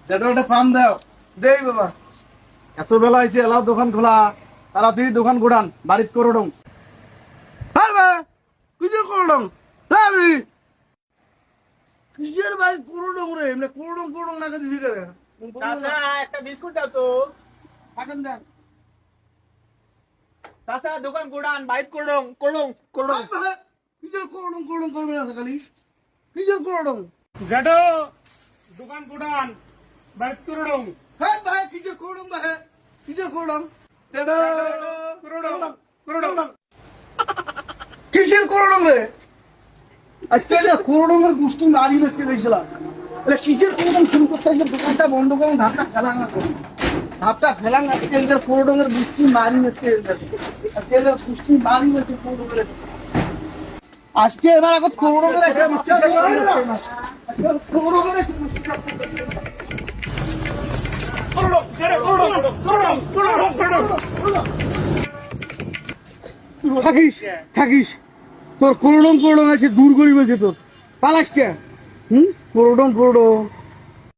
সেটা একটা পান দাও। দেই বাবা। এত বেলা হয়েছে, এলাও দোকান খোলা, তাড়াতাড়ি দোকান গোড়ান, বাড়িত করোডং। হ্যাঁ ভাই, কিসের করোডং? তাড়াতাড়ি। কিসের বাড়িত করোডং রে? এমনি করোডং করোডং নাকি দিদি করে? চাচা একটা বিস্কুট দাও তো। থাকেন দেন। চাচা দোকান গোডান বাইট করডং করডং করডং। কিসের করোডং করোডং করবে না খালি? কিসের করোডং? জেঠু দোকান গুডান বাইক করুন। হ্যাঁ ভাই, কিসের করোডং ভাই? কিসের করোডং? তেডা করোডং করোডং। কিসের করোডং রে? আজকে করোডং এর গুষ্টি মারি মেসকে দেখছিলাম। এটা কিসের করোডং শুরু করতে হয়েছে? দোকানটা বন্ধ করুন, ধাপটা ফেলাঙ্গা করুন। ধাপটা ফেলাঙ্গা আজকে করোডং এর গুষ্টি মারি মেসকে আজকে গুষ্টি মারি মেসকে করোডং এর আজকে এবার এখন করোডং এর করোডং এর থাকিস থাকিস, তোর করোডং করোডং আছে, দূর করি বলছে তোর পালাস কে? করোডং করোডং